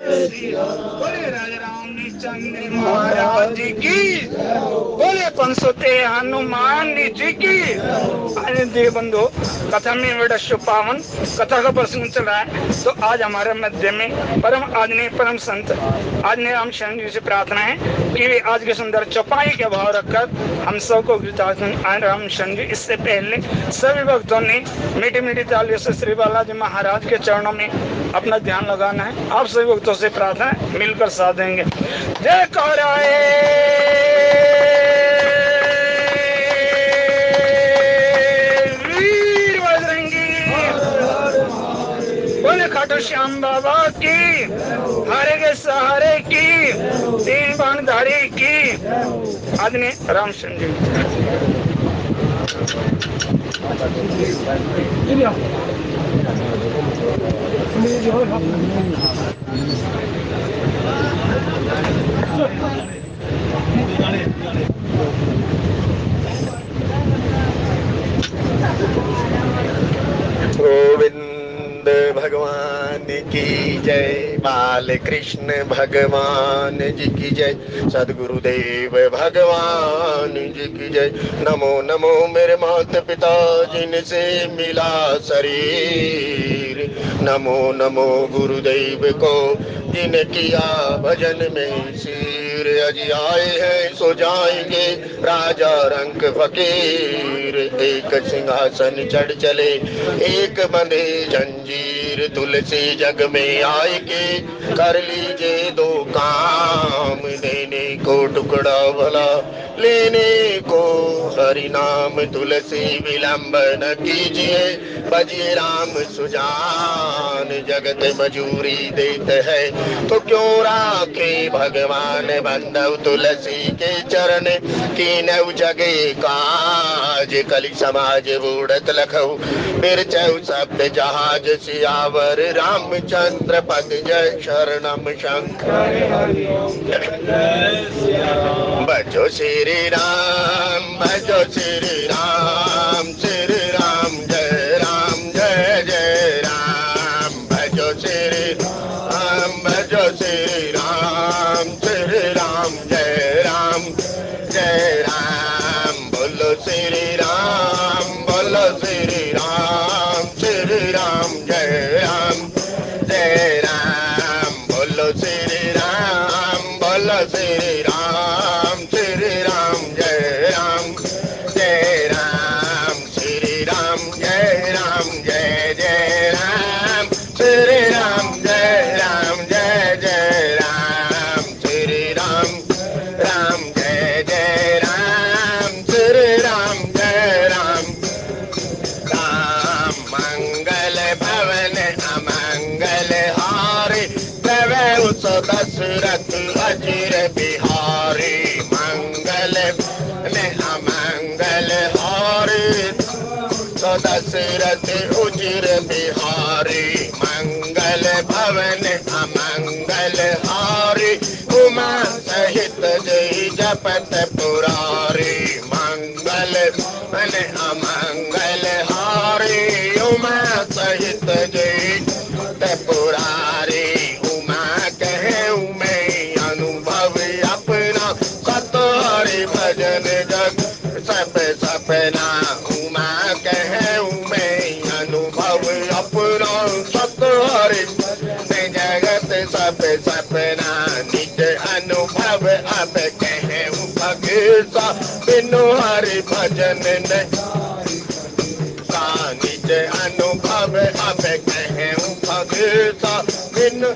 बोले राजा रामचंद्र महाराज की, बोले पंसोते हनुमान जी की। अरे देव बंधु, कथा में बड़ा शुभ पावन कथा का प्रसंग चल रहा है। तो आज हमारे मध्य में परम आदरणीय परम संत आदरणीय राम शरण जी से प्रार्थना है कि वे आज के सुंदर चौपाई के भाव रखकर हम सबको राम शरण जी। इससे पहले सभी भक्तों ने मीठी मीठी तालियों से श्री बालाजी महाराज के चरणों में अपना ध्यान लगाना है। आप सभी भक्तों से प्रार्थना है, मिलकर साथ देंगे। जय कौराए वीर बजरंगी, बोले खाटू श्याम बाबा की, हारे के सहारे की, तीन बाणधारी की। आदरणीय रामचंद्र जी। गोविंद भगवान की जय, बाल कृष्ण भगवान जी की जय, सदगुरुदेव भगवान जी की जय। नमो नमो मेरे माता पिता जिनसे मिला शरीर, नमो नमो गुरुदेव को जिन किया भजन में सिर। अज आए हैं सो जाएंगे राजा रंग फकीर, एक सिंहासन चढ़ चले एक बंधे जंजीर। तुलसी जग में आए के कर लीजिए दो काम, देने को टुकड़ा भला लेने को हरि नाम। तुलसी विलंब न कीजिए बजिए राम सुजान, जगत मजूरी देते है तो क्यों राखे भगवान। बंधव तुलसी के चरण की नव जगे काज, कलि समाज बूढ़त लखऊ बिरचऊ शब्द जहाज। सियावर रामचंद्र पद जय शरणम शंकर। बजो श्री राम, बजो श्री राम, श्री राम जय राम जय जय राम। बजो श्री राम, बजो श्री राम, श्री राम जय राम जय राम। बोलो श्री राम, बोलो श्री राम, श्री राम जय राम जय राम। बोलो श्री राम, बोलो श्री राम, श्री राम जय राम जय राम। श्री राम जय राम जय जय राम, श्री राम जय राम जय जय राम। श्री राम राम जय जय राम, श्री राम जय राम। राम मंगल भवन अमंगल हारे, प्रभु सो दशरथ अजिर बिहारी। मंगल में अमंगल हारे, सो दशरथ उजिर बिहारी। मंगल भवन अमंगल हारी, उमा सहित जय जपत पुरारी। मंगल भवन अमंगल हारी, उमा सहित जय पुरारी। उमा कहे मैं अनुभव अपना, सतहरि भजन जग सब सपना। उमा कहे मैं अनुभव अपना, सतहरि जगत सब सपना। निज अनुभव अब कहे भगसा, बिनु हरि भजन निज अनुभव अब कहे भगसा, बिनु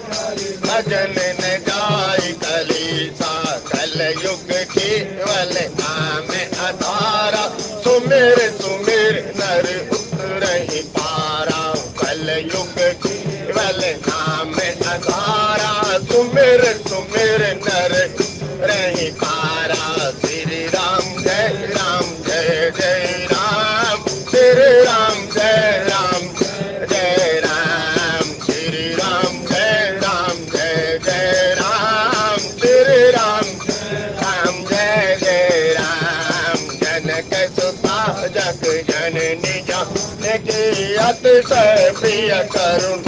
भजन न जाय कलीसा। कल युग केवल नाम अधारा, सुमिर सुमिर नर उतरहि पारा। कल युग केवल नाम अधारा, सुमिर सुमिर नर रहि पारा। श्री राम जय जय राम, श्री राम जय राम। श्री राम जय जय राम, श्री राम जय राम। जनक सुता जग जननी जान की अतिशय प्रिय करुण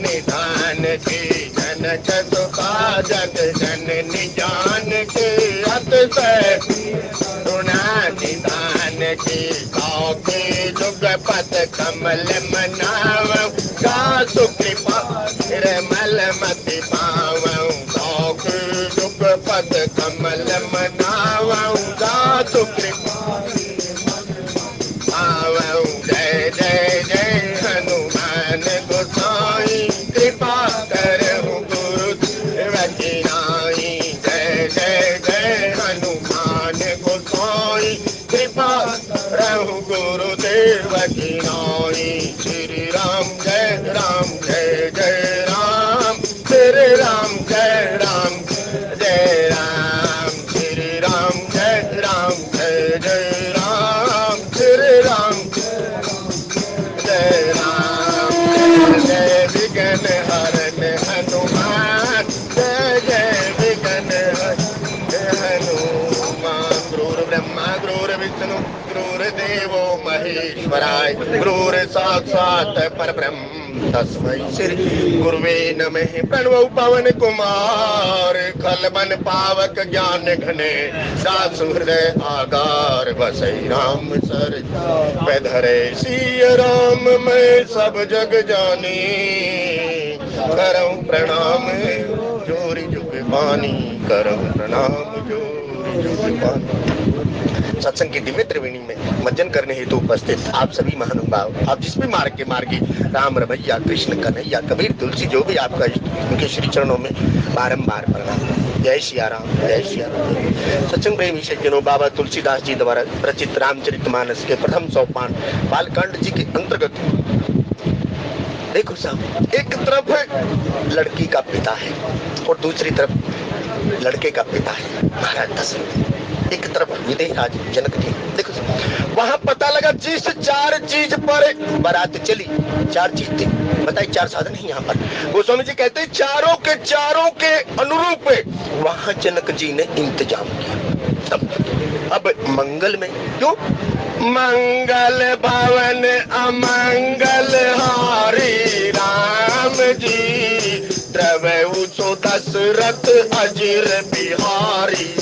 निधान की। जनक का जन जननी जान के अत से रुणा निधान की काके जुग पद कमल मनावं का सुकृपा निर्मल मति पावं काके जुग पद कमल मनावं का सुकृपा पावं। जय जय जय हनुमान गोसाई कृपा करहु गुरुदेव की नाई। जय जय जय हनुमान गोसाई कृपा करहु गुरुदेव की नाई। श्री राम जय जय राम श्री राम जय राम श्री राम जय जय राम श्री राम जय राम। जय विघ्न हरन हनुमान जय जय विघ्न हरन हनुमान। गुरुर् ब्रह्मा गुरुर् विष्णु गुरुर्देवो महेश्वराय गुरुर् साक्षात् परब्रह्म तस्मै श्री गुरुवे नमः। प्रणव पवन कुमार खलबन पावक ज्ञान घने सासु हृदय आगार बसै राम सर धरे सिय राम मैं सब जग जानी करऊं प्रणाम जोरी जुग पानी करऊं प्रणाम जोरी जुग पानी। सत्संग की दिव्य त्रिवेणी में मंजन करने हेतु उपस्थित आप सभी महानुभाव, आप जिस भी मार्ग के मार्गी राम रमैया कृष्ण कन्हैया कबीर तुलसी जो भी आपका इष्ट, उनके श्री चरणों में बारंबार प्रणाम। जय सिया राम जय सिया राम। सत्संग प्रेमी सज्जनों, बाबा तुलसीदास जी द्वारा रचित रामचरितमानस के प्रथम सोपान बालकांड जी के अंतर्गत देखो साहब, एक तरफ लड़की का पिता है और दूसरी तरफ लड़के का पिता है महाराज दशरथ। एक तरफ विदेहराज जनक जी। देखो वहां पता लगा जिस 4 चीज पर बारात चली, 4 चीज थी, बताइए 4 साधन है यहाँ पर। गोस्वामी जी कहते हैं चारों के अनुरूप वहां जनक जी ने इंतजाम किया। अब मंगल में क्यों? मंगल भवन अमंगल हारी राम जी द्रवहु सो दशरथ अजिर बिहारी।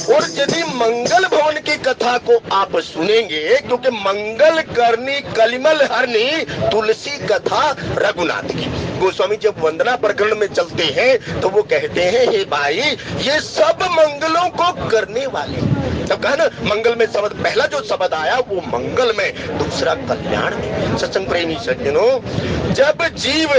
और यदि मंगल भवन की कथा को आप सुनेंगे, क्योंकि मंगल करनी कलिमल हरनी तुलसी कथा रघुनाथ की। गोस्वामी जब वंदना प्रकरण में चलते हैं तो वो कहते हैं हे भाई ये सब मंगलों को करने वाले। तब कहा ना मंगल में शब्द, पहला जो शब्द आया वो मंगल में, दूसरा कल्याण में। सत्संग प्रेमी सज्जनों, जब जीव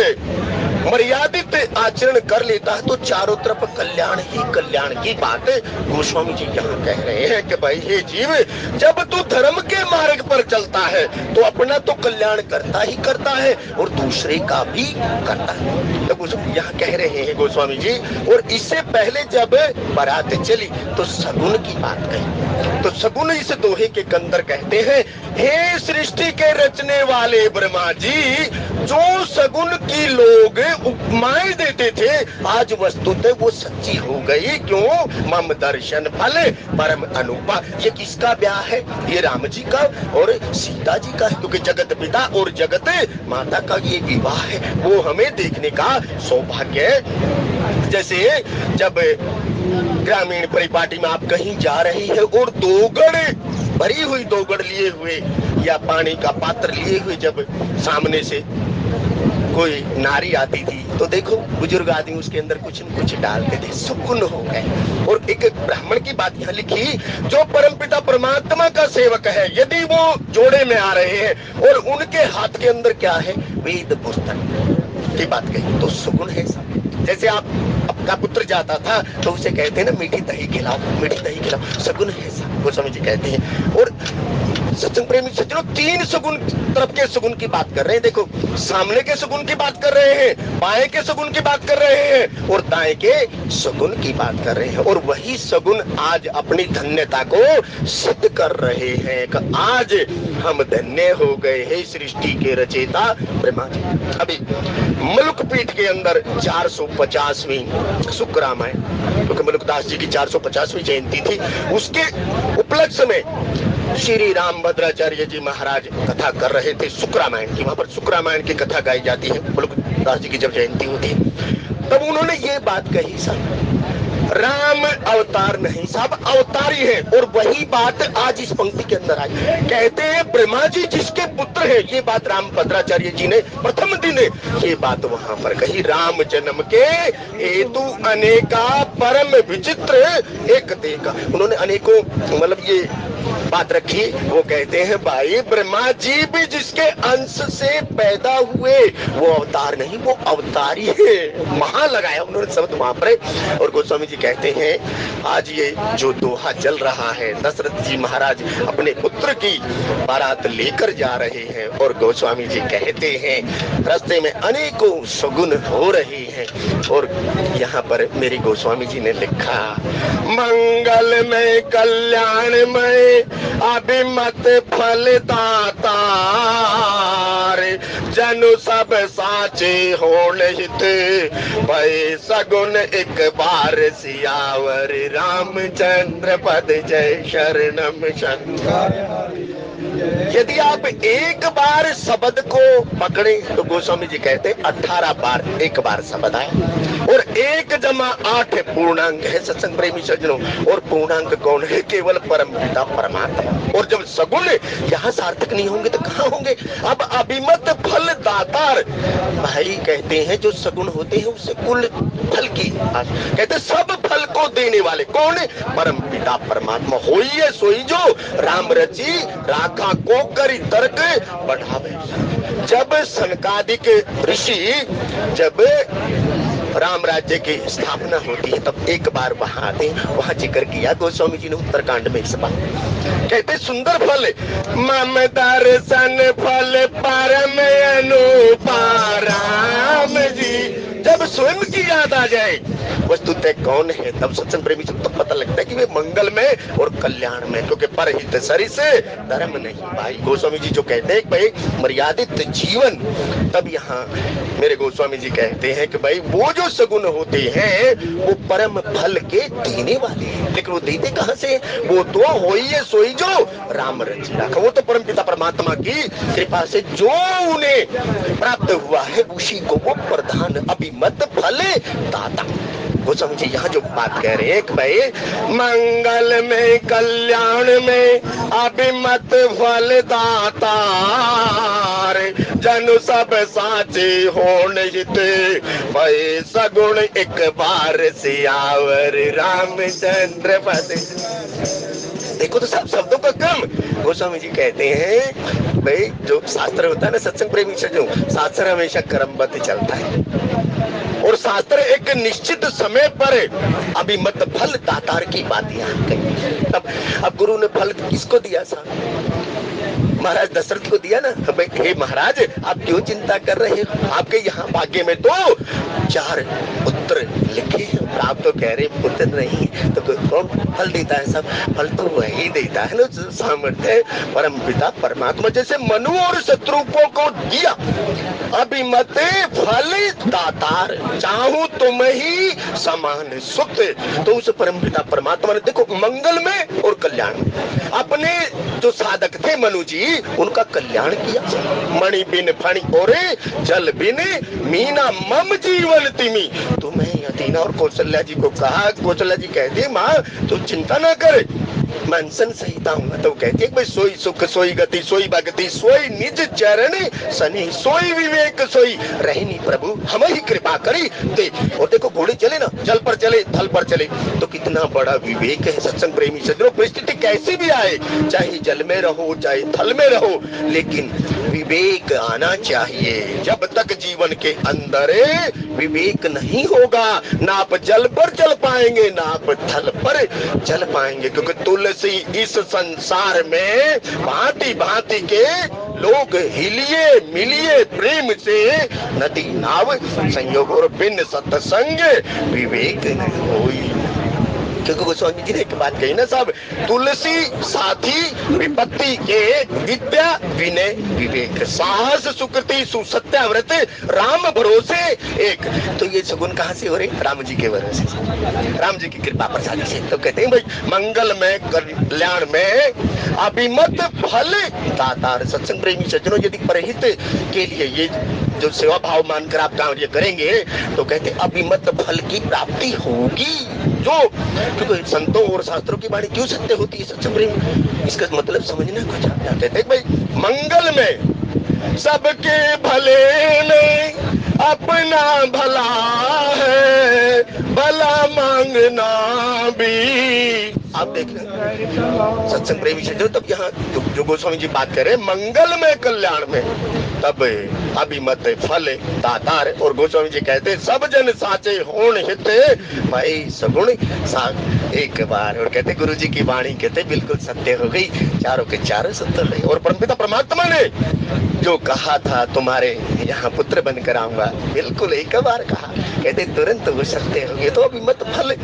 मर्यादित आचरण कर लेता है तो चारों तरफ कल्याण ही कल्याण की बात गोस्वामी जी यहाँ कह रहे हैं कि भाई हे जीव, जब तू धर्म के मार्ग पर चलता है तो अपना तो कल्याण करता ही करता है और दूसरे का भी करता है। तो यहाँ कह रहे हैं गोस्वामी जी। और इससे पहले जब बारात चली तो सगुन की बात कही, तो सगुन इस दोहे के अंदर कहते हैं हे सृष्टि के रचने वाले ब्रह्मा जी, जो सगुन की लोग उपमाएं देते थे आज वस्तुतः वो सच्ची हो गई। क्यों? मम दर्शन फल परम अनुपा। ये किसका ब्याह है? ये राम जी का और सीता जी का है, क्योंकि जगत पिता और जगत माता का ये विवाह है, वो हमें देखने का सौभाग्य है। जैसे जब ग्रामीण परिपाटी में आप कहीं जा रही है और दोगड़ भरी हुई दोगड़ लिए हुए या पानी का पात्र लिए हुए जब सामने से कोई नारी आती थी तो देखो बुजुर्ग आदमी उसके अंदर कुछ न कुछ डालते थे, सुकुन हो गए। और एक ब्राह्मण की बात यहाँ लिखी, जो परमपिता परमात्मा का सेवक है, यदि वो जोड़े में आ रहे हैं और उनके हाथ के अंदर क्या है? वेद पुस्तक की बात कही तो सुकुन है। जैसे आपका पुत्र जाता था तो उसे कहते हैं ना मीठी दही खिलाओ, मीठी दही खिलाओ, सगुन है गोस्वामी जी कहते हैं। और सत्संग प्रेमी सज्जनों, 3 सगुन तरफ के सगुन की बात कर रहे हैं। देखो सामने के सगुन की बात कर रहे हैं, बाएं के सगुन की बात कर रहे हैं और दाएं के सगुन की बात कर रहे हैं। और वही सगुन आज अपनी धन्यता को सिद्ध कर रहे हैं कि आज हम धन्य हो गए हैं सृष्टि के रचयिता ब्रह्मा जी। अभी मुल्क पीठ के अंदर 450वीं शुक्र रामायण, क्योंकि मुल्कदास जी की 450वीं जयंती थी, उसके उपलक्ष्य में श्री राम भद्राचार्य जी महाराज कथा कर रहे थे शुक्र रामायण की। वहां पर शुक्र रामायण की कथा गाई जाती है मुल्कदास जी की जब जयंती होती है। तब उन्होंने ये बात कही साहब, राम अवतार नहीं साहब, अवतारी है। और वही बात आज इस पंक्ति के अंदर आई। कहते हैं ब्रह्मा जी जिसके पुत्र है, ये बात रामभद्राचार्य जी ने प्रथम दिन ये बात वहां पर कही। राम जन्म के हेतु अनेका परम विचित्र एक देखा। उन्होंने अनेकों मतलब ये बात रखी। वो कहते हैं भाई ब्रह्मा जी भी जिसके अंश से पैदा हुए, वो अवतार नहीं, वो अवतारी है। महा लगाया उन्होंने शब्द वहां पर। और गोस्वामी जी कहते हैं आज ये जो दोहा चल रहा है, दशरथ जी महाराज अपने पुत्र की बारात लेकर जा रहे हैं और गोस्वामी जी कहते हैं रास्ते में अनेकों सगुन हो रहे हैं। और यहाँ पर मेरी गोस्वामी जी ने लिखा, मंगल में कल्याण में अभिमत फल दातार, जनु सब साचे होण हित, भय सगुन एक बार सियावर, रामचंद्र पद जय शरणम शंकर। यदि आप एक बार शब्द को पकड़े तो गोस्वामी जी कहते हैं 18 बार एक बार शब्द आया। और 1 जमा 8 पूर्णांक है सत्संग प्रेमी सज्जनों। और पूर्णांक कौन है? केवल परम पिता परमात्मा। और जब सगुण यहाँ सार्थक नहीं होंगे तो कहाँ होंगे? अब अभिमत फल दातार, भाई कहते हैं जो सगुण होते हैं उससे कुल फल की कहते सब फल को देने वाले कौन है? परम पिता परमात्मा। होइए सोई जो राम रची राखा को करी तर्क बढ़ावे। जब सनकादिक ऋषि जब राम राज्य की स्थापना होती है तब एक बार वहां आते हैं। वहां जिक्र किया गोस्वामी जी ने उत्तरकांड में इस बात, कहते सुंदर फल मम दर्शन फल परम अनुपा राम जी। जब स्वयं की याद आ जाए वस्तुतः कौन है, तब सत्संग प्रेमी को तो पता लगता है कि वे मंगल में और कल्याण में, क्योंकि परहित सरि से धर्म नहीं। भाई गोस्वामी जी जो कहते हैं भाई मर्यादित जीवन, तब यहाँ मेरे गोस्वामी जी कहते हैं कि भाई वो जो सगुण होते हैं वो परम फल के देने वाले हैं। लेकिन वो देते कहां से? वो तो होइए सोई जो राम रची राखा। वो तो परम पिता परमात्मा की कृपा से जो उन्हें प्राप्त हुआ है उसी को वो प्रधान अभिमत फल दाता। गोस्वामी जी यहाँ जो बात कह रहे हैं कि भाई मंगल में कल्याण में अभिमत फल दातार, जनु सब साचे होण हित, भाई सगुण एक बार सियावर, रामचंद्र पद। देखो तो सब शब्दों का क्रम। गोस्वामी जी कहते हैं भाई जो शास्त्र होता है ना सत्संग प्रेमी से, जो शास्त्र हमेशा क्रमबद्ध चलता है और शास्त्र एक निश्चित समय पर अभिमत फल दातार की बात यहाँ कही। तब अब गुरु ने फल किसको दिया? महाराज दशरथ को दिया ना। हे महाराज आप क्यों चिंता कर रहे हो? आपके यहाँ भाग्य में तो 4 पुत्र लिखे हैं। आप तो कह रहे पुत्र नहीं, तो कौन फल देता है? सब फल तो वही देता है ना सामर्थ्य परम पिता परमात्मा। जैसे मनु और शत्रुपों को दिया अभिमत फल दातार, चाहूं तुम ही समान सुत, तो उस परम पिता परमात्मा ने देखो मंगल में और कल्याण में अपने जो साधक थे मनु जी उनका कल्याण किया। मणि बिन फणि और जल बिन मीना मम जीवन तिमी, तुम्हें अधीना। और कौशल्या जी को कहा, कौशल्या जी कहती माँ तू चिंता ना कर, मैं अनशन सहिता हूँ। तो कहती है भाई सोई सुख सोई गति सोई भक्ति सोई निज चरण सनी, सोई विवेक सोई रहनी प्रभु हम ही कृपा करी दे। और देखो घोड़े चले ना, जल पर चले थल पर चले, तो कितना बड़ा विवेक है सत्संग प्रेमी सज्जनों। परिस्थिति कैसी भी आए, चाहे जल में रहो चाहे थल में रहो, लेकिन विवेक आना चाहिए। जब तक जीवन के अंदर विवेक नहीं होगा ना आप जल पर चल पाएंगे ना आप थल पर चल पाएंगे। क्योंकि तुलसी इस संसार में भांति भांति के लोग हिलिए मिलिए प्रेम से, नदी नाव संयोग और बिन सत्संग विवेक नहीं होई। क्योंकि गोस्वामी जी ने एक बात कही ना साहब, तुलसी साथी विपत्ति के विद्या विनय विवेक, साहस सुकृति सुसत्याव्रत राम भरोसे एक। तो ये सगुन कहाँ से हो रहे? राम जी के भरोसे से, राम जी की कृपा प्रसाद से। तो कहते हैं भाई मंगल में कल्याण में अभिमत फल दातार। सत्संग प्रेमी सज्जनों यदि परहित के लिए ये जो सेवा भाव मानकर आप कार्य करेंगे तो कहते अभिमत फल की प्राप्ति होगी। जो क्योंकि संतों और शास्त्रों की वाणी क्यों सत्य होती है सच्चा प्रेम, इसका मतलब समझना कुछ आप कहते हैं भाई मंगल में सबके भले में अपना भला है, भला मांगना भी। आप देख रहे सत्संग प्रेमी से जो तब यहाँ जो गोस्वामी जी बात करें मंगल में कल्याण में तब अभिमत फल दातार। और गोस्वामी जी कहते सब जन साचे होण हित भाई सगुण एक बार। और कहते गुरु जी की वाणी कहते बिल्कुल सत्य हो गई, चारों के चारों सत्य है। और परमपिता परमात्मा ने जो कहा था तुम्हारे यहाँ पुत्र बनकर आऊंगा, बिल्कुल एक बार कहा, कहते तुरंत वो सत्य हो गए। तो अभिमत फल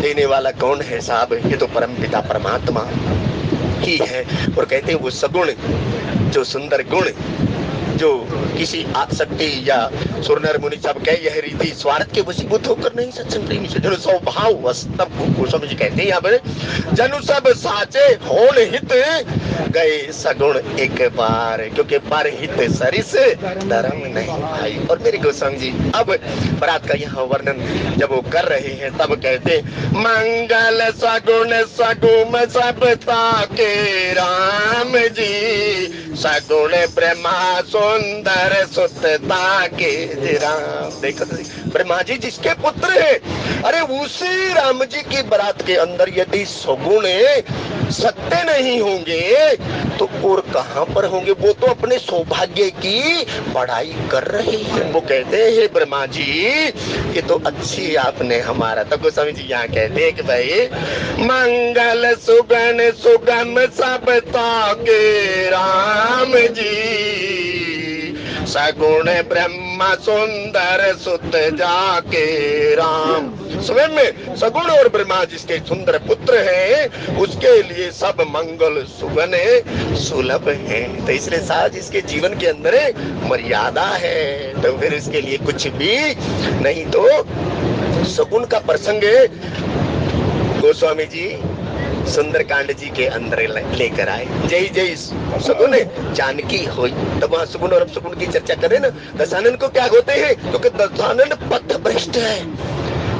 देने वाला कौन है साहब, ये तो परमपिता परमात्मा ही है। और कहते वो सगुण जो सुंदर गुण जो किसी आसक्ति या सुरनर मुनि सब कह यह रीति स्वार्थ के वशीभूत होकर नहीं सत्संग प्रेमी से जन स्वभाव वस्तव गोस्वामी जी कहते हैं यहाँ पर जनु सब साचे होण हित गए सगुण एक बार, क्योंकि पर हित सरिस धर्म नहीं भाई। और मेरे गोस्वामी जी अब बरात का यहाँ वर्णन जब वो कर रहे हैं तब कहते मंगल सगुण सगुम सब ताके राम जी, सगुण ब्रह्मा सुंदर सुतता के राम। देखो ब्रह्मा जी जिसके पुत्र है, अरे उसी राम जी की बारात के अंदर यदि सगुण सत्य नहीं होंगे तो और कहां पर होंगे। वो तो अपने सौभाग्य की बढ़ाई कर रहे हैं। वो कहते हैं ब्रह्मा जी ये तो अच्छी आपने हमारा। तो गोस्वामी जी यहाँ कहते हैं कि भाई मंगल सुगन सुगम सब ताके राम जी, सगुण ब्रह्मा सुंदर सुत जाके राम। स्वयं में सगुण और ब्रह्मा जिसके सुंदर पुत्र हैं उसके लिए सब मंगल सुगन सुलभ है। तो इसलिए साहब जिसके जीवन के अंदर मर्यादा है तो फिर इसके लिए कुछ भी नहीं। तो सगुण का प्रसंग गोस्वामी जी सुंदरकांड जी के अंदर लेकर आए। जय जय सगुन जानकी होई। तब वहां सगुन और अपसगुन की चर्चा करें ना। दशानन को क्या होते हैं क्योंकि दशानन पथ भ्रष्ट है,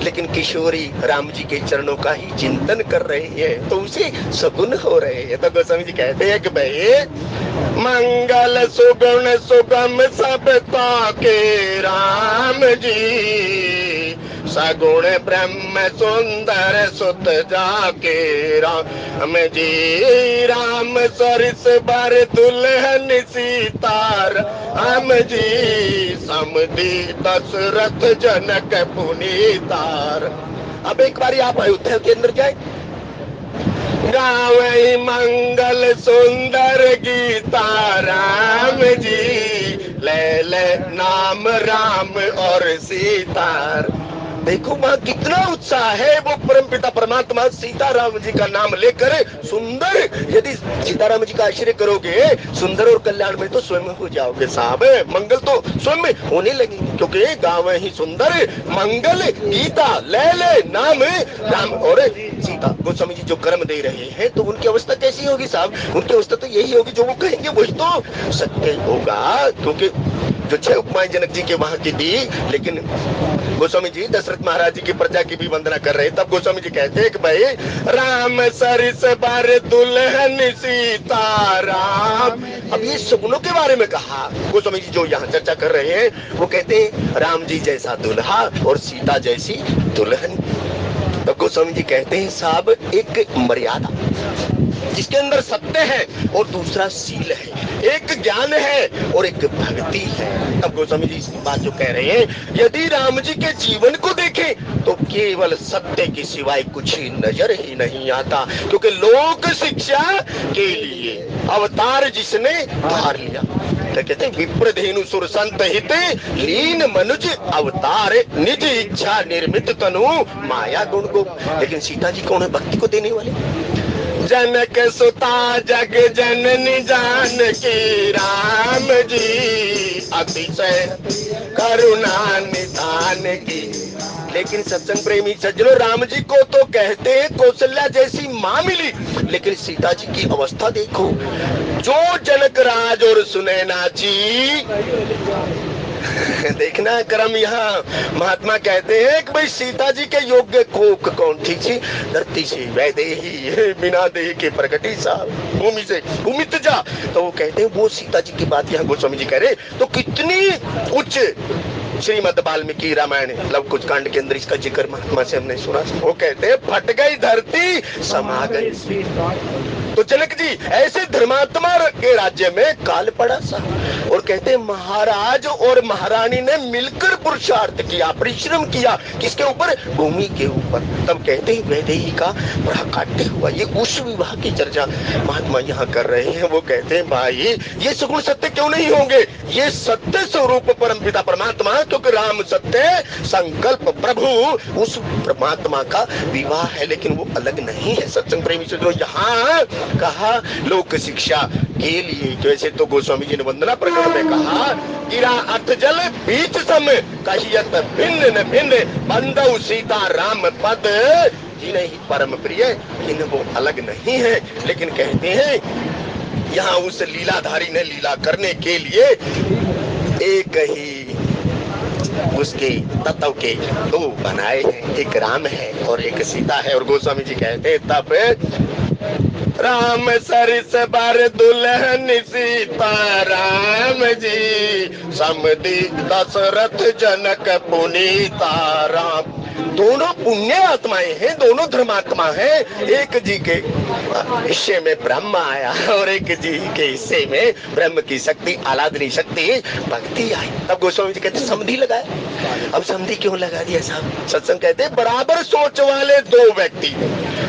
लेकिन किशोरी राम जी के चरणों का ही चिंतन कर रहे हैं तो उसे सगुन हो रहे हैं। तो गोस्वामी जी कहते हैं कि भाई मंगल सुगुण सुगम सब ताके राम जी, सगुण ब्रह्म सुंदर सुत जाके राम जी, राम सरिस बर दुल्हन सीतार राम जी, समधी दशरथ जनक पुनीतार। अब एक बारी आप अयोध्या के अंदर जाए, गावे मंगल सुंदर गीता राम जी, ले ले नाम राम और सीतार। देखो वहाँ कितना उत्साह है। वो परमपिता परमात्मा सीताराम जी का नाम लेकर सुंदर, यदि सीताराम जी का आश्रय करोगे सुंदर और कल्याण में तो स्वयं हो जाओगे साहब। मंगल तो स्वयं में होने लगेंगे क्योंकि गाँव ही सुंदर मंगल गीता ले ले नाम राम और सीता। गोस्वामी जी जो कर्म दे रहे हैं तो उनकी अवस्था कैसी होगी साहब, उनकी अवस्था तो यही होगी जो वो कहेंगे वही तो सत्य होगा। क्योंकि जो 6 उपमाएं जनक जी के वहां की दी, लेकिन गोस्वामी जी दशरथ महाराज जी की प्रजा की भी वंदना कर रहे। तब गोस्वामी जी कहते हैं कि भाई राम सरिस बर दुल्हन सीता राम। अब ये सगुनों के बारे में कहा गोस्वामी जी जो यहाँ चर्चा कर रहे हैं। वो कहते हैं राम जी जैसा दुल्हा और सीता जैसी दुल्हन। तब गोस्वामी जी कहते हैं साहब एक मर्यादा जिसके अंदर सत्य है और दूसरा सील है, एक ज्ञान है और एक भक्ति है। अब गोस्वामी जी इस बात जो कह रहे हैं यदि राम जी के जीवन को देखें तो केवल सत्य के सिवाय कुछ ही नजर ही नहीं आता। क्योंकि लोक शिक्षा के लिए अवतार जिसने धार लिया, तो कहते हैं विप्रधेनु सुर संत हित लीन मनुज अवतार, निज इच्छा निर्मित तनु माया गुण गोप। लेकिन सीता जी कौन है भक्ति को देने वाले? जनक सुता जग जननी जानकी राम जी, अतिशय करुणा निधान की। लेकिन सत्संग प्रेमी सज्जनों राम जी को तो कहते हैं कौशल्या जैसी माँ मिली, लेकिन सीता जी की अवस्था देखो। जो जनक राज और सुनैना जी देखना क्रम यहाँ महात्मा कहते हैं कि भाई सीता जी के योग्य कोक कौन थी थी धरती से वैदेही बिना देह के प्रगति सा भूमि से भूमित जा। तो वो कहते हैं वो सीता जी की बात यहाँ गोस्वामी जी कह रहे तो कितनी उच्च श्रीमद् वाल्मीकि रामायण लव कुछ कांड के अंदर इसका जिक्र महात्मा से हमने सुना। वो कहते हैं फट गई धरती समा गई। तो जनक जी ऐसे धर्मात्मा के राज्य में काल पड़ा सा और कहते हैं महाराज और महारानी ने मिलकर पुरुषार्थ किया परिश्रम किया किसके ऊपर भूमि के ऊपर। तब कहते हैं वैदेही का प्राकाट्य हुआ। ये उस विवाह की चर्चा महात्मा यहाँ कर रहे हैं। वो कहते हैं भाई ये सगुण सत्य क्यों नहीं होंगे, ये सत्य स्वरूप परमपिता परमात्मा क्योंकि राम सत्य संकल्प प्रभु उस परमात्मा का विवाह है लेकिन वो अलग नहीं है। सत्संग प्रेमी से जो यहाँ कहा लोक शिक्षा के लिए जैसे तो गोस्वामी जी ने वंदना प्रकरण में कहा गिरा अर्थ जल बीच सम कहियत भिन्न न भिन्न बंधु सीता राम पद जी नहीं परम प्रिय इन वो अलग नहीं है। लेकिन कहते हैं यहाँ उस लीलाधारी ने लीला करने के लिए एक ही उसके तत्व के दो बनाए हैं, एक राम है और एक सीता है। और गोस्वामी जी कहते हैं तब राम सरिस बर दुल्हन सीता राम जी समधि दशरथ जनक पुनीता राम। दोनों पुण्य आत्माएं हैं, दोनों धर्मात्मा हैं। एक जी के हिस्से में ब्रह्म आया और एक जी के हिस्से में ब्रह्म की शक्ति आलादनी शक्ति भक्ति आई। तब गोस्वामी जी कहते समधि लगाए। अब समधि क्यों लगा दिया साहब? सत्संग कहते बराबर सोच वाले दो व्यक्ति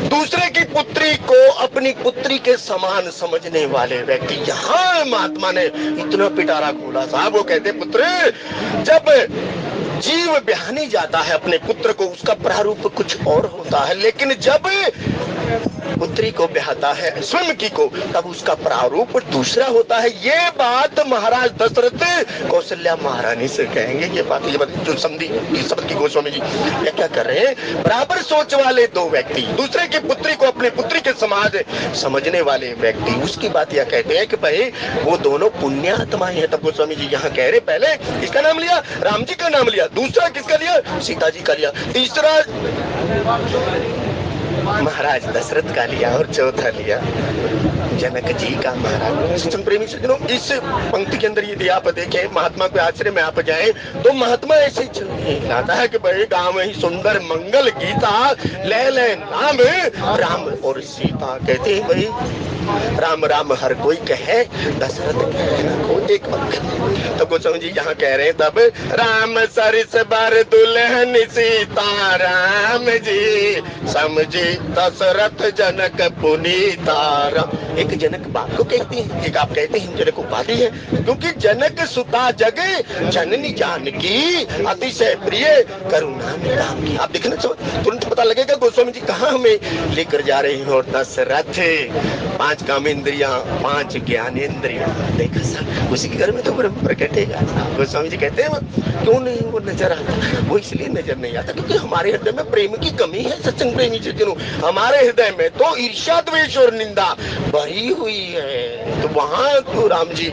दूसरे की पुत्री को अपनी पुत्री के समान समझने वाले व्यक्ति। यहाँ महात्मा ने इतना पिटारा खोला साहब। वो कहते पुत्र जब जीव ब्याहने जाता है अपने पुत्र को उसका प्रारूप कुछ और होता है लेकिन जब पुत्री को ब्याहता है स्वयं की को तब उसका प्रारूप दूसरा होता है। ये बात महाराज दशरथ कौशल्या महारानी से कहेंगे। ये बात जो समझी शब्द की गोस्वामी जी ये क्या कर रहे हैं बराबर सोच वाले दो व्यक्ति दूसरे की पुत्री को अपनी पुत्री के समाज समझने वाले व्यक्ति उसकी बात यह कहते हैं कि भाई वो दोनों पुण्यात्माएं हैं। तब गोस्वामी जी यहाँ कह रहे पहले इसका नाम लिया राम जी का नाम लिया, दूसरा किसका लिया सीता जी का लिया, तीसरा महाराज दशरथ का लिया और चौथा लिया जनक जी का। महाराज प्रेमी सज्जनों इस पंक्ति के अंदर यदि आप देखें महात्मा के आश्रय में आप जाएं तो महात्मा ऐसे लाता है कि भाई गाँव ही सुंदर मंगल गीता ले ले नाम राम और सीता। कहते हैं भाई राम राम हर कोई कहे दशरथ को एक वक्त। तो गोस्वामी जी यहाँ कह रहे हैं तब राम सरिस बर दुल्हन सीता राम जी समझी दशरथ जनक पुनीता राम। एक जनक बाप को कहते हैं एक आप कहते हैं जनक उपाधि है क्योंकि जनक सुता जगे जननी जानकी अतिशय प्रिय करुणा निधान की। आप देखना तुरंत पता लगेगा गोस्वामी जी कहाँ हमें लेकर जा रहे हैं। और दशरथ 5 कामेंद्रियां 5 ज्ञानेंद्रियां देखा सर उसी के घर में तो ब्रह्म प्रकटेगा। गोस्वामी जी कहते हैं क्यों नहीं वो नजर आता, वो इसलिए नजर नहीं आता क्योंकि हमारे हृदय में प्रेम की कमी है। सत्संग प्रेमी सज्जनों हमारे हृदय में तो ईर्ष्या द्वेष और निंदा भरी हुई है। तो वहां तो राम जी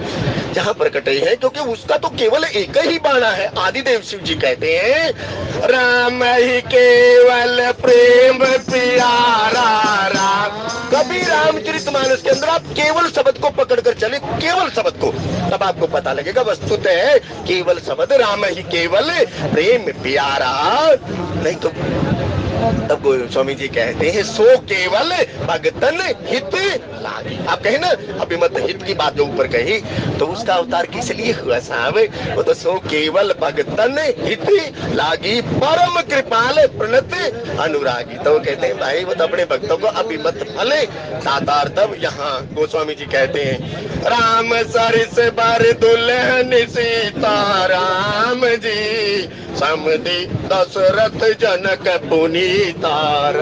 जहाँ प्रकटे हैं क्योंकि उसका तो केवल एक ही बाणा है। आदिदेव शिव जी कहते हैं राम ही केवल प्रेम प्यारा राम। कभी रामचरितमानस के अंदर आप केवल शब्द को पकड़कर चले केवल शब्द को तब आपको पता लगेगा वस्तुतः केवल शब्द राम ही केवल प्रेम प्यारा नहीं तो तब गोस्वामी जी कहते हैं सो केवल भगतन हित लागी। आप कहे ना अभिमत हित की बात जो ऊपर कही तो उसका अवतार किस लिए हुआ साहब? वो तो सो केवल भगतन हित लागी परम कृपाल प्रणत अनुरागी। तो कहते हैं भाई वो तो अपने भक्तों को अभिमत फल दातार। तब यहाँ गोस्वामी जी कहते हैं राम सरिस बर दुल्हन सीता राम जी समधि दशरथ जनक पुनीतार।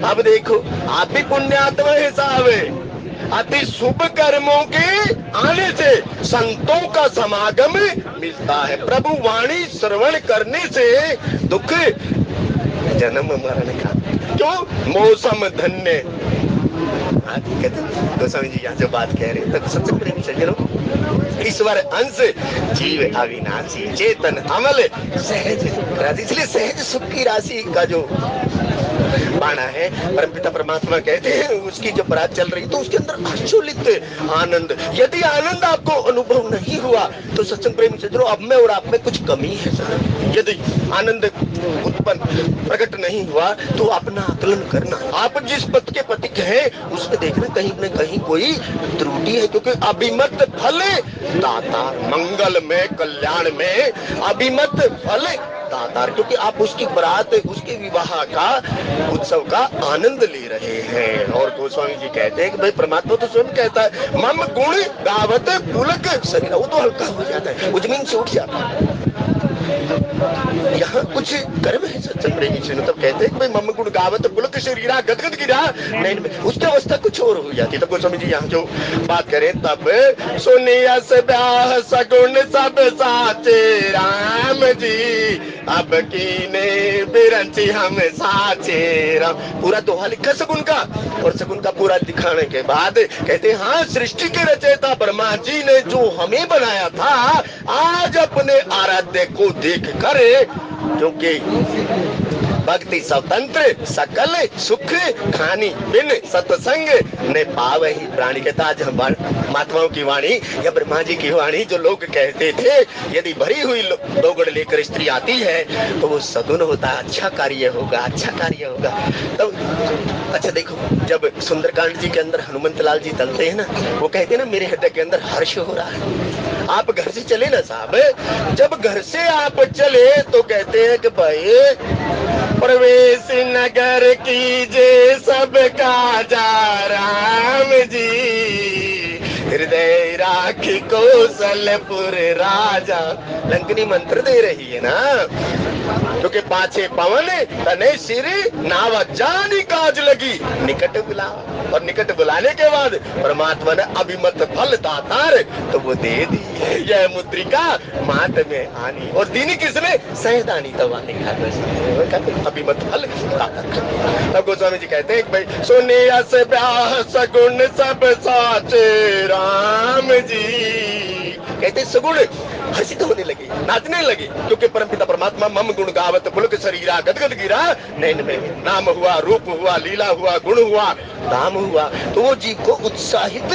अब देखो आप भी पुण्यात्मा है साहब। अति शुभ कर्मों के आने से संतों का समागम मिलता है। प्रभु वाणी श्रवण करने से दुख जन्म मरण का क्यों मौसम धन्य। गोस्वामी जी यहाँ जो बात कह रहे हैं तो सत्संग प्रेमी सज्जनों ईश्वर अंश जीव अविनाशी चेतन अमल सहज राशि। इसलिए सहज सुख की राशि का जो बाणा है परमपिता परमात्मा कहते हैं, उसकी जो बारात चल रही तो उसके अंदर आशोलित आनंद। यदि आनंद आपको अनुभव नहीं हुआ तो सत्संग प्रेमी सज्जनों, अब में और आप में कुछ कमी है। यदि आनंद उत्पन्न प्रकट नहीं हुआ तो अपना आकलन करना। आप जिस पथ के पथिक हैं उसमें देखना कहीं न कहीं कोई त्रुटि है, क्योंकि अभिमत फल दाता, मंगल में कल्याण में अभिमत फल दातार, क्योंकि आप उसकी बारात, उसके विवाह का उत्सव का आनंद ले रहे हैं। और गोस्वामी जी कहते हैं कि भाई परमात्मा तो स्वयं कहता है मम गुण गावत पुलक शरीर, वो तो हल्का हो जाता है, वो जमीन से उठ जाता है। यहाँ कुछ कर्म है सत्संग प्रेमी से, तब कहते हैं कि भाई मम गुण गावत पुलक शरीरा गदगद गिरा नैन में, उसकी अवस्था कुछ और हो जाती है। तब गोस्वामी जी यहाँ जो बात करें, तब सुनिया से ब्याह सगुन सब साचे राम जी, अब कीने बिरंची हम साचे राम। पूरा दोहा लिखा सगुन का, और सगुन का पूरा दिखाने के बाद कहते हैं हाँ, सृष्टि के रचयिता ब्रह्मा जी ने जो हमें बनाया था, आज अपने आराध्य को देख कर, क्योंकि भक्ति स्वतंत्र सकल सुख खानी बिन सत्संग ने पावे ही प्राणी। कहता आज हम महात्माओं की वाणी या ब्रह्मा जी की वाणी जो लोग कहते थे, यदि भरी हुई दोगड़ लेकर स्त्री आती है तो वो सगुन होता, अच्छा कार्य होगा, अच्छा कार्य होगा। तो अच्छा देखो, जब सुंदरकांड जी के अंदर हनुमंत लाल जी चलते हैं ना, वो कहते हैं ना मेरे हृदय के अंदर हर्ष हो रहा है। आप घर से चले ना साहब, जब घर से आप चले तो कहते हैं कि भाई प्रवेश नगर कीजे सबका जा राम जी, हृदय राखी कौशलपुर राजा। लंकनी मंत्र दे रही है ना, क्योंकि पाछे पवन तने सिर नावा जानी काज लगी निकट बुला, और निकट बुलाने के बाद परमात्मा ने अभिमत फल दातार तो वो दे दी यह मुद्रिका मात में आनी, और दीनी किसने सहदानी तवानी अभिमत फल दातार। अब गोस्वामी जी कहते हैं भाई सुने से ब्याह सगुन सब साचे राम जी, कहते सगुण हर्षित होने लगे, नाचने लगे, क्योंकि परमपिता परमात्मा मम गुण गावत पुलक शरीरा गदगद गिरा नैन में। नाम हुआ, रूप हुआ, लीला हुआ, गुण हुआ, धाम हुआ, तो वो जीव को उत्साहित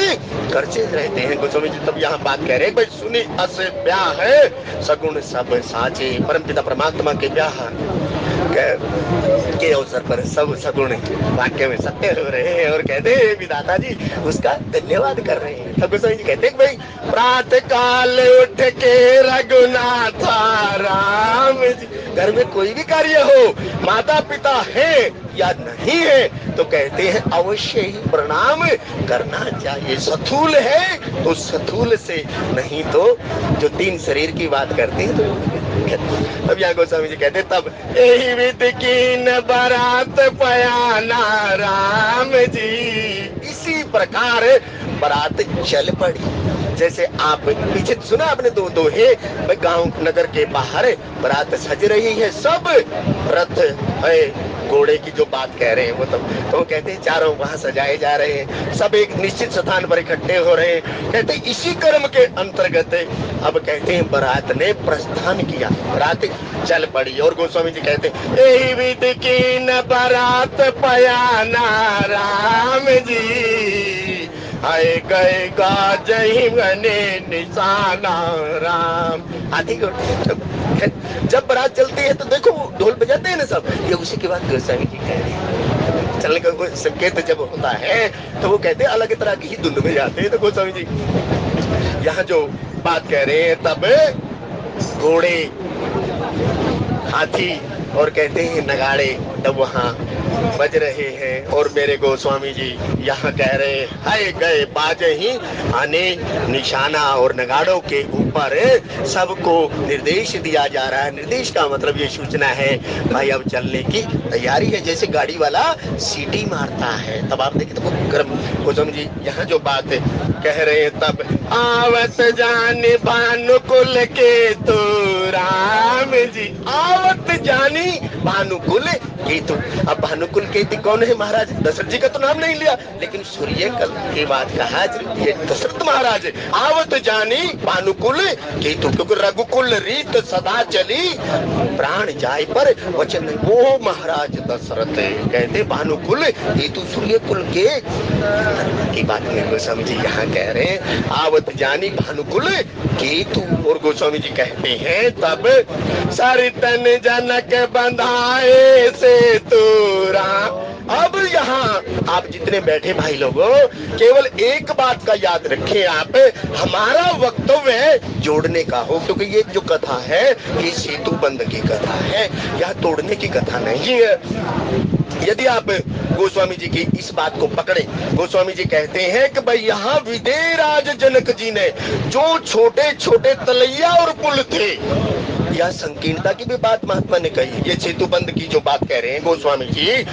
करते रहते हैं। गोस्वामी जी तब यहाँ बात कह रहे हैं भाई सुनी अस ब्याह है सगुण सब साचे, परमपिता परमात्मा के ब्याह के अवसर पर सब सगुण वाक्य में सत्य हो रहे हैं, और कहते हैं विधाता जी उसका धन्यवाद कर रहे हैं। तब गोस्वामी जी कहते हैं भाई प्रातः काल उठ के रघुनाथ राम जी, घर में कोई भी कार्य हो, माता पिता है या नहीं है, तो कहते हैं अवश्य ही प्रणाम करना चाहिए। स्थूल है तो स्थूल से, नहीं तो जो तीन शरीर की बात करते हैं तो। अब यहाँ गोस्वामी जी कहते तब यही विध की न बारात पयाना राम जी, इसी प्रकार बारात चल पड़ी। जैसे आप पीछे सुना आपने दो दोहे, गांव नगर के बाहर बारात सज रही है, सब रथ है, घोड़े की जो बात कह रहे हैं वो तो कहते हैं चारों वहां सजाए जा रहे हैं, सब एक निश्चित स्थान पर इकट्ठे हो रहे हैं। कहते हैं इसी कर्म के अंतर्गत अब कहते हैं बारात ने प्रस्थान किया, बारात चल पड़ी। और गोस्वामी जी कहते हैं यही विध की न बारात पयाना राम जी, आए गए का जय गने निशाना राम। आधी जब बारात चलती है तो देखो ढोल बजाते हैं ना सब, ये उसी के बाद गोस्वामी जी कह रहे हैं चलने का कोई संकेत जब होता है तो वो कहते हैं अलग तरह की ही धुन में जाते हैं। तो गोस्वामी जी यहाँ जो बात कह रहे हैं तब घोड़े, हाथी और कहते हैं नगाड़े तब वहाँ बज रहे हैं, और मेरे गोस्वामी जी यहाँ कह रहे हैं हाय गए बाजे ही आने निशाना, और नगाड़ों के ऊपर सबको निर्देश दिया जा रहा है। निर्देश का मतलब ये सूचना है भाई अब चलने की तैयारी है, जैसे गाड़ी वाला सीटी मारता है। तब आप देखिए तो गर्म गोस्वामी जी यहाँ जो बात कह रहे हैं तब आवत जाने भानुकुल के तो राम जी, आवत जानी भानुकुल केतु। अब भानुकुल केतु कौन है महाराज? दशरथ जी का तो नाम नहीं लिया, लेकिन सूर्य कल के बाद कहा ये दशरथ महाराज आवत जानी भानुकुल केतु, क्योंकि रघुकुल रीत सदा चली प्राण जाय पर वचन। वो महाराज दशरथ कहते भानुकुल केतु सूर्य कुल के की बात में गोस्वामी जी यहाँ कह रहे हैं आवत जानी भानुकुल केतु। और गोस्वामी जी कहते हैं तब सरितन जनक बंधाए से तूरा। अब यहाँ आप जितने बैठे भाई लोगों, केवल एक बात का याद रखें आप, हमारा वक्तव्य जोड़ने का हो, क्योंकि ये जो कथा है ये सेतु बंध की कथा है, यह तोड़ने की कथा नहीं है। यदि आप गोस्वामी जी की इस बात को पकड़े, गोस्वामी जी कहते हैं कि भाई यहाँ विदेहराज जनक जी ने जो छोटे छोटे तलैया और पुल थे, यह संकीर्णता की भी बात महात्मा ने कही। ये सेतुबंध की जो बात कह रहे हैं गोस्वामी जी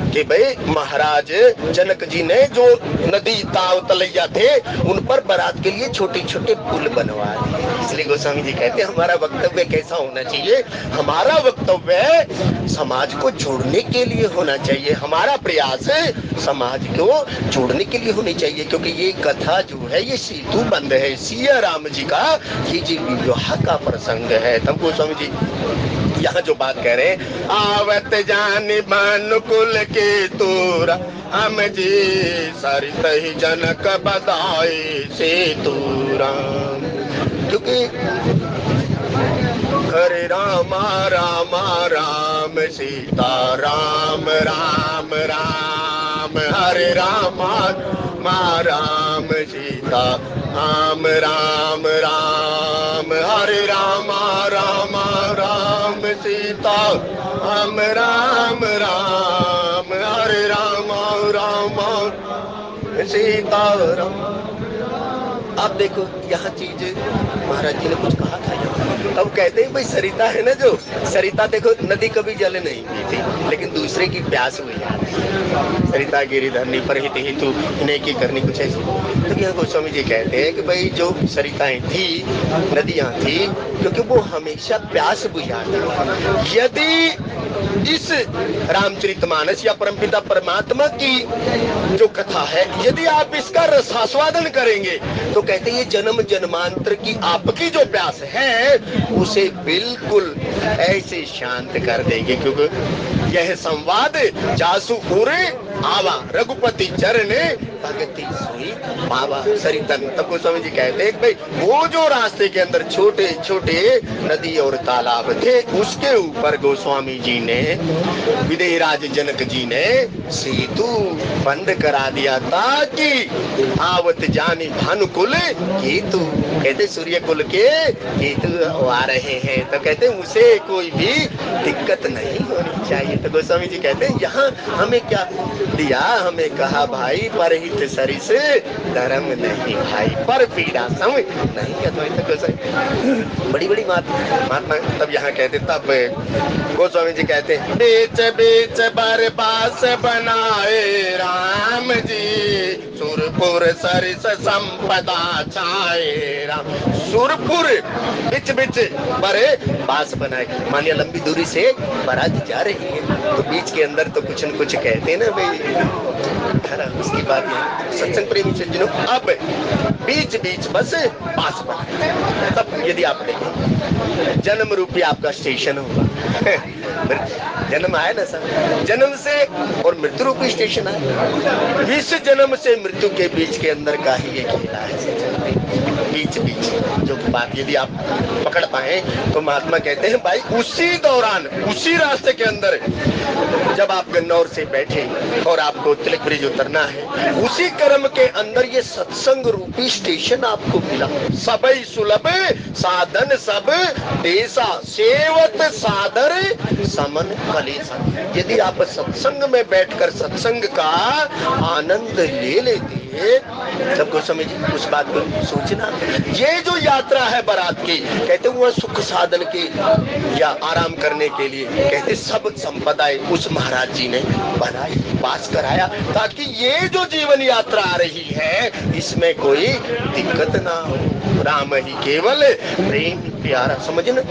कि भाई महाराज जनक जी ने जो नदी ताव तलैया थे उन पर बारात के लिए छोटे छोटे पुल बनवा दिए। इसलिए गोस्वामी जी कहते हैं हमारा वक्तव्य कैसा होना चाहिए? हमारा वक्तव्य समाज को जोड़ने के लिए होना चाहिए, हमारा प्रयास समाज को जोड़ने के लिए होनी चाहिए, क्योंकि ये कथा जो है ये सेतु बंध है सिया राम जी का, ये जी विवाह का प्रसंग है। तब गोस्वामी जी यहाँ जो बात कह रहे हैं आवत जानी भानुकुल के तूरा हम जी सरित ही जनक बधाई से तूरा। क्योंकि हरे रामा रामा राम सीता राम राम राम, हरे रामा राम सीता राम राम राम, हरे रामा राम राम सीता राम राम राम, हरे रामा राम सीता राम। अब देखो यहाँ चीज महाराज जी ने कुछ कहा था यहाँ। अब कहते हैं भाई सरिता है ना, जो सरिता देखो नदी कभी जल नहीं पी थी, लेकिन दूसरे की प्यास हुई है। सरिता गिरिधरनी पर हित हेतु इन्हें की करनी कुछ ऐसी। तो यहाँ गोस्वामी जी कहते हैं कि भाई जो सरिताएं थी, नदियां थी, क्योंकि वो हमेशा प्यास बुझाती। यदि इस रामचरितमानस या परमपिता परमात्मा की जो कथा है, यदि आप इसका रसास्वादन करेंगे तो कहते हैं ये जन्म जन्मांतर की आपकी जो प्यास है उसे बिल्कुल ऐसे शांत कर देंगे। क्योंकि यह संवाद जासु उरे आवा रघुपति चरणे भगति सुई पावा सरितन। तब गोस्वामी जी कहते हैं भाई वो जो रास्ते के अंदर छोटे छोटे नदी और तालाब थे, उसके ऊपर गोस्वामी जी ने विदेहराज जनक जी ने सेतु बंद करा दिया ताकि आवत जानी भानुकुल केतु, कहते सूर्य कुल के केतु आ रहे हैं, तो कहते उसे कोई भी दिक्कत नहीं होनी चाहिए। तो गोस्वामी जी कहते हैं यहाँ हमें क्या दिया? हमें कहा भाई परहित सरिस धर्म नहीं भाई, पर पीड़ा सम नहीं। तो बड़ी बड़ी महात्मा तब यहाँ कहते, तब गोस्वामी जी कहते बीच बीच बरबास बनाए राम जी, सुरपुर सरिस संपदा छाए राम। सुरपुर बीच बीच बड़े बास बनाए, मानिए लंबी दूरी से बारात जा रही है तो बीच के अंदर तो कुछ न कुछ कहते हैं ना भाई, उसकी बात है। सत्संग प्रेमी सज्जनों, अब बीच बीच बस बास बनाए। तब यदि आप देखें जन्म रूपी आपका स्टेशन होगा, जन्म आया ना सर, जन्म से और मृत्यु रूपी स्टेशन है। इस जन्म से मृत्यु के बीच के अंदर का ही एक खेला है, बीच बीच जो बात यदि आप पकड़ पाए तो महात्मा कहते हैं भाई उसी दौरान उसी रास्ते के अंदर जब आप गन्नौर से बैठे और आपको तिलक ब्रिज उतरना है, उसी क्रम के अंदर ये सत्संग रूपी स्टेशन आपको मिला। सबई सुलभ साधन सब देसा सेवत सादर समन कलेसा। यदि आप सत्संग में बैठकर सत्संग का आनंद ले लेते हैं, सबको समझ उस बात को सोचना। ये जो यात्रा है बारात की, कहते हुए सुख साधन के या आराम करने के लिए, कहते सब संपदाएं उस महाराज जी ने बनाई, पास कराया, ताकि ये जो जीवन यात्रा आ रही है इसमें कोई दिक्कत ना हो। राम ही केवल प्रेम प्यारा, समझ न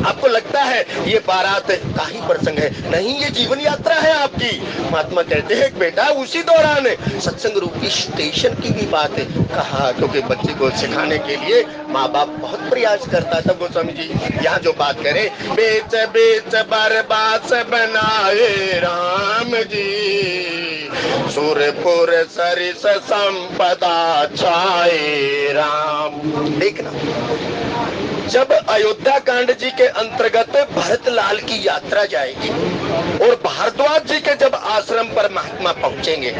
आपको लगता है ये बारात का ही प्रसंग है, नहीं, ये जीवन यात्रा है आपकी। महात्मा कहते हैं बेटा उसी दौरान सत्संग रूपी स्टेशन की भी बात है कहा, क्योंकि बच्चे को सिखाने के लिए माँ बाप बहुत प्रयास करता है। तब गोस्वामी जी यहाँ जो बात करें, बेच बेच बरबास बनाए राम जी, सुरपुर सरिस संपदा छाए राम। देखना, जब अयोध्या कांड जी के अंतर्गत भरत लाल की यात्रा जाएगी और भारद्वाज जी के जब आश्रम पर महात्मा पहुंचेंगे,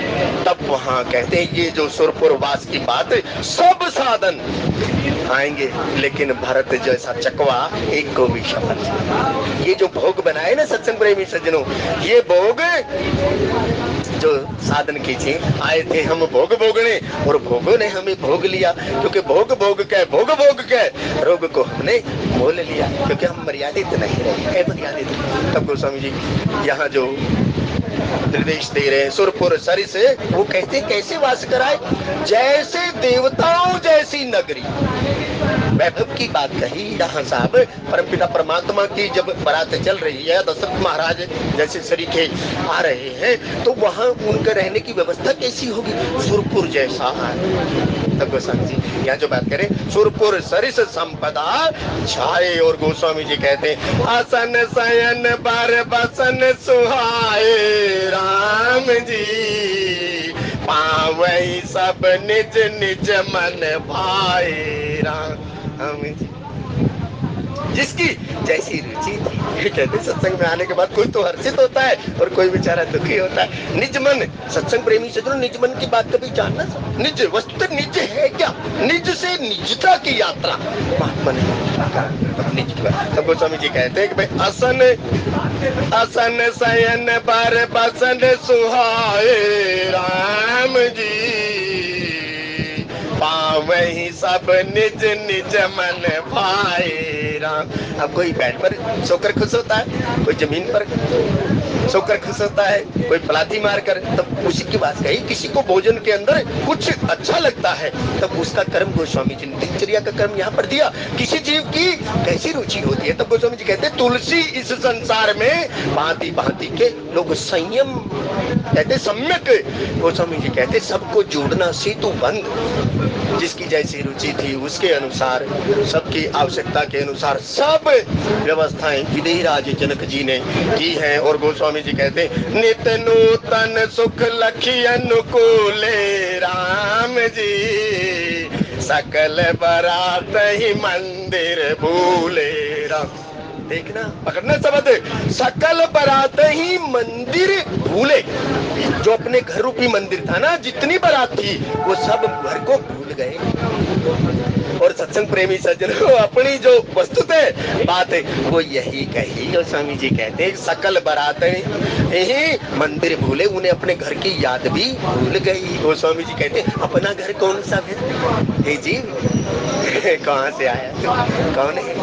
तब वहां कहते हैं ये जो सुरपुर वास की बात, सब साधन आएंगे, लेकिन भरत जैसा चकवा एक को भी शपथ। ये जो भोग बनाए ना सत्संग प्रेमी सज्जनों, ये भोग जो साधन खींचे आए थे हम भोग भोगने, और भोगों ने हमें भोग लिया, क्योंकि भोग भोग के रोग को हमने मोल लिया, क्योंकि हम मर्यादित नहीं रहे, मर्यादित। तब गोस्वामी जी यहाँ जो निर्देश दे रहे हैं, सुरपुर सरिस से वो कहते कैसे वास कराए, जैसे देवताओं जैसी नगरी। वैभव की बात कही यहाँ साहब, परमपिता परमात्मा की जब बारात चल रही है, दशरथ महाराज जैसे सरीखे आ रहे हैं, तो वहाँ उनके रहने की व्यवस्था कैसी होगी, सुरपुर जैसा है। तब गोस्वामी जी यहाँ जो बात करें, सुरपुर सरिस संपदा छाए, और गोस्वामी जी कहते हैं आसन शयन बर बसन सुहाए राम जी, पावई सब निज निज मन भाए राम जी। जिसकी जैसी रुचि थी। कहते सत्संग में आने के बाद कोई तो हर्षित होता है और कोई बेचारा दुखी होता है। निज मन, सत्संग प्रेमी सज्जनों, निज मन की बात कभी जानना। निज वस्तु निज है क्या, निज से निजता की यात्रा महात्मा ने निज की बात। तब गोस्वामी जी कहते हैं कि भाई असन शयन बर बसन सुहाए राम जी, पावही सब निज निज मन भाए राम। अब कोई बेड पर सोकर खुश होता है, कोई जमीन पर सोकर खुश होता है, कोई पलाथी मारकर। तब उसी की बात कही, किसी को भोजन के अंदर कुछ अच्छा लगता है, तब उसका कर्म गोस्वामी जी ने दिनचर्या का कर्म यहाँ पर दिया। किसी जीव की कैसी रुचि होती है, तब गोस्वामी जी कहते तुलसी इस संसार में भांति भांति के लोग संयम कहते, सम्यक। गोस्वामी जी कहते सबको जोड़ना सेतु बंद, जिसकी जैसी रुचि थी उसके अनुसार, सबकी आवश्यकता के अनुसार सब व्यवस्थाएं विदेहराज जनक जी ने की हैं। और गोस्वामी जी कहते नित नूतन सुख लखी अनुकूले राम जी, सकल बरात ही मंदिर भूले राम। देखना, पकड़ना शब्द, सकल बारात ही मंदिर भूले। जो अपने घर रूपी मंदिर था ना, जितनी बारात थी वो सब घर को भूल गए। और सत्संग प्रेमी सज्जनों, अपनी जो वस्तुत है बात है वो यही कही। गोस्वामी जी कहते हैं सकल बारात ही मंदिर भूले, उन्हें अपने घर की याद भी भूल गई। गोस्वामी जी कहते हैं अपना घर कौन सा है जी, कहाँ से आया, कौन है,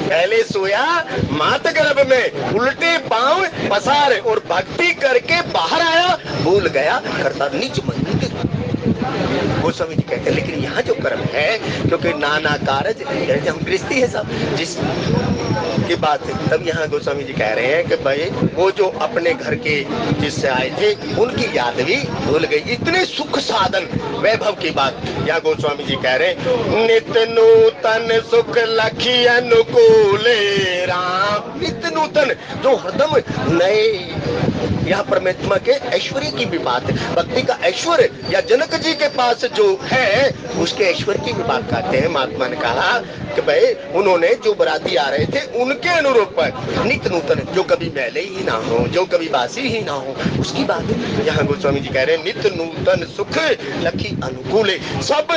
पहले सोया मात गर्भ में, उल्टे पांव पसार और भक्ति करके बाहर आया, भूल गया करता निज मंदिर। गोस्वामी जी कहते हैं लेकिन यहाँ जो कर्म है, क्योंकि नाना कारज, हम गृहस्थी है सब जिस की बात है, तब यहाँ गोस्वामी जी कह रहे हैं कि भाई वो जो अपने घर के जिससे आए थे उनकी याद भी भूल गई। इतने सुख साधन वैभव की बात यहाँ गोस्वामी जी कह रहे हैं नित नूतन सुख लखी अनुकूले राम। नित नूतन जो हरदम नए, यहाँ परमात्मा के ऐश्वर्य की भी बात है, भक्ति का ऐश्वर्य या जनक जी के पास जो है उसके ऐश्वर्य की भी बात करते हैं। महात्मा ने कहा कि भाई उन्होंने जो बराती आ रहे थे उनके अनुरूप पर नित नूतन, जो कभी मैले ही ना हो, जो कभी बासी ही ना हो, उसकी बात है। यहाँ गोस्वामी जी कह रहे हैं नित नूतन सुख लखी अनुकूले, सब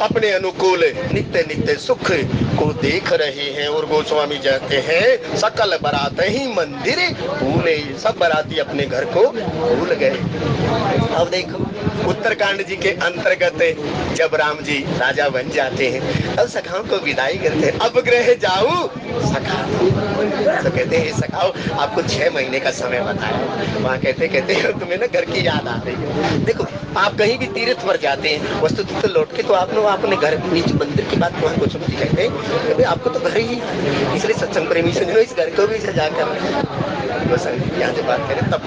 अपने अनुकूल नित्य नित्य सुख को देख रहे हैं। और गोस्वामी कहते हैं सकल बारात ही मंदिर भूले, सब बाराती अपने घर को भूल गए। अब देखो उत्तरकांड जी के अंतर्गत जब राम जी राजा बन जाते हैं तब सखाओं को विदाई करते हैं, अब गृह जाऊं सखा। तो कहते हैं सखाओ आपको 6 महीने का समय बताया। वहाँ कहते हैं तुम्हें ना घर की याद आ रही है। देखो आप कहीं भी तीर्थ पर जाते हैं, वस्तुतः तो लौट के तो आपने अपने घर नीच मंदिर की बात वहाँ कुछ नहीं कहते हैं, आपको तो घर ही है। इसलिए सत्संग प्रेमी सुनो इस घर को भी सजा कर यहाँ से बात करें तब।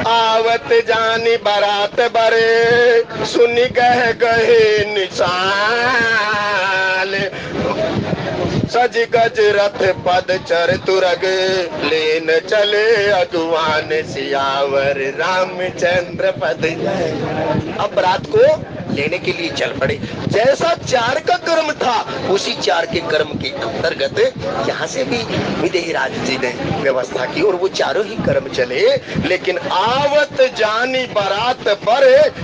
आवत जानी बारात बरे सुनी गहे निशान, सज गज रथ पद चर तुरग लेन चले अगुवान सियावर रामचंद्र पद। अब रात को लेने के लिए चल पड़े। जैसा 4 का कर्म था उसी 4 के कर्म के अंतर्गत यहाँ से भी विदेहराज जी ने व्यवस्था की और वो चारों ही कर्म चले। लेकिन आवत जानी बारात पर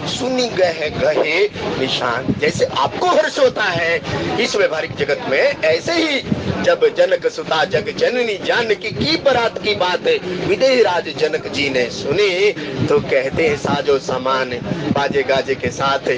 सुनी गहे निशान। जैसे आपको हर्ष होता है इस व्यवहारिक जगत में, ऐसे ही जब जनक सुता जग जननी जानकी की बारात की बात विदेहराज जनक जी ने सुनी तो कहते हैं साजो सामान बाजे गाजे के साथ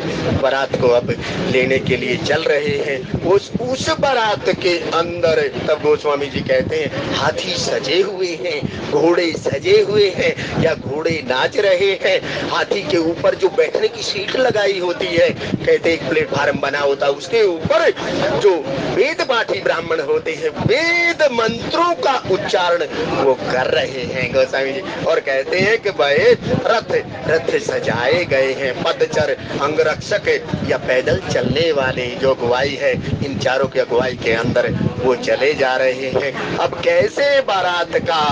बारात को अब लेने के लिए चल रहे हैं। उस बारात के अंदर तब गोस्वामी जी कहते हैं हाथी सजे हुए हैं, घोड़े सजे हुए हैं या घोड़े नाच रहे हैं। हाथी के ऊपर जो बैठने की सीट लगाई होती है, कहते एक प्लेटफार्म बना होता है, उसके ऊपर जो वेद पाठी ब्राह्मण होते हैं वेद मंत्रों का उच्चारण वो कर रहे हैं गोस्वामी जी। और कहते हैं कि भाई रथ सजाए गए हैं, पदचर अंगरक्षक या पैदल चलने वाले जो अगुवाई है इन चारों की अगुवाई के अंदर वो चले जा रहे हैं। अब कैसे बारात का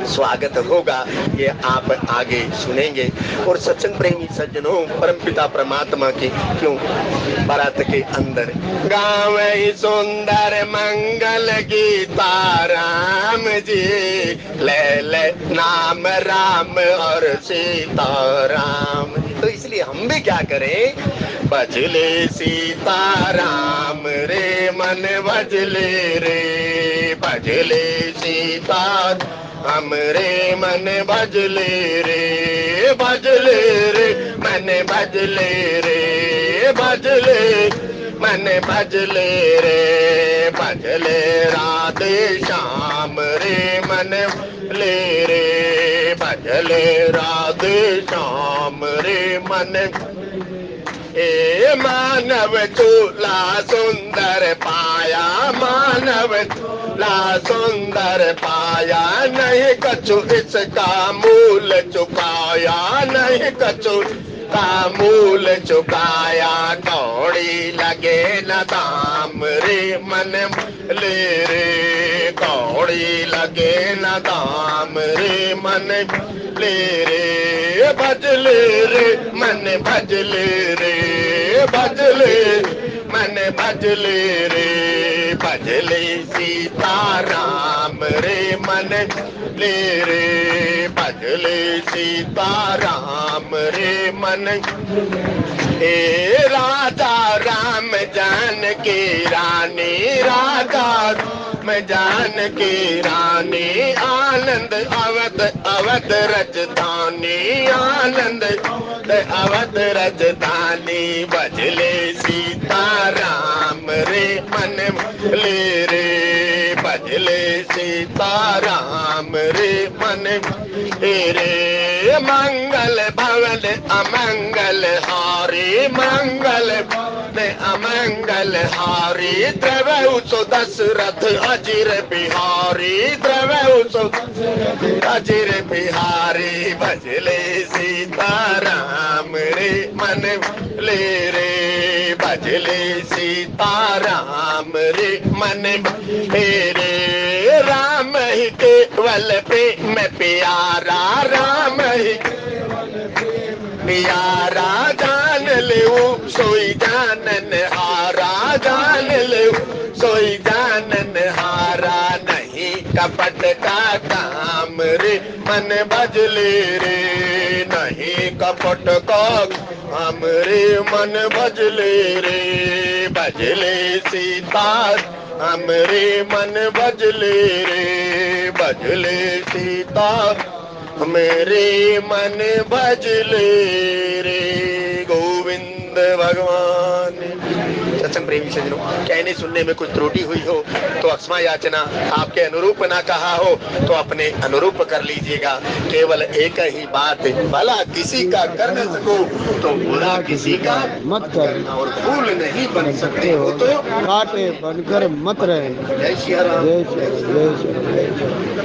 स्वागत होगा ये आप आगे सुनेंगे। और सत्संग प्रेमी सज्जनों परमपिता परमात्मा की क्यों बारात के अंदर गाँव ही सुंदर मंगल गीता राम जी ले नाम राम और सीता राम। तो इसलिए हम भी क्या करें, भजले सीता राम रे मन भजले रे, भजले सीता हमरे मन भजले रे, भजले रे मन भजले रे, भजले मन भजले रे, भजले राधे श्याम रे मन ले रे, भजले राधे श्याम रे मन। ए मानव चूला सुंदर पाया, मानव चूला सुंदर पाया, नहीं कछु इसका मूल चुकाया, नहीं कछु का मूल चुकाया, कौड़ी लगे न दाम रे मन ले रे, कौड़ी लगे न दाम रे मन ले रे, भजले रे मन भजले रे, भजले मन भजले रे, भजले सीता राम रे मन ले रे, भजले सीता राम रे मन। ए राजा राम जानकी रानी, राजा राम जानकी रानी, आनंद अवध अवध राजधानी, आनंद अवध राजधानी, भजले सीता राम रे मन ले रे, भजले सीता राम रे मन रे, मंगल भवन अमंगल हारी, मंगल अमंगल हारी, द्रवहु सो दशरथ अजिर बिहारी, द्रवहु सो अजिर बिहारी, भजले सीता राम रे मन ले रे, भजले सीता राम रे मन रे, राम ही केवल प्रेम प्यारा, राम ही प्यारा, जान ले सोई जानन हारा, जान ले सोई जानन हारा, नहीं कपट का काम रे मन भजले रे, नहीं कपट का काम रे मन भजले रे, भजले सीता हमरे मन भजले रे, भजले सीता मेरे मन भज ले रे गोविंद भगवान। सत्संग प्रेमी सज्जनों, कहने सुनने में कुछ त्रुटि हुई हो तो अक्षमा याचना, आपके अनुरूप ना कहा हो तो अपने अनुरूप कर लीजिएगा। केवल एक ही बात, भला किसी का कर न सको तो बुरा किसी का मत करना, और फूल नहीं बन सकते हो तो कांटे बनकर मत रहे। जय श्री राम। जय श्री राम, जय श्री राम, जय श्री राम।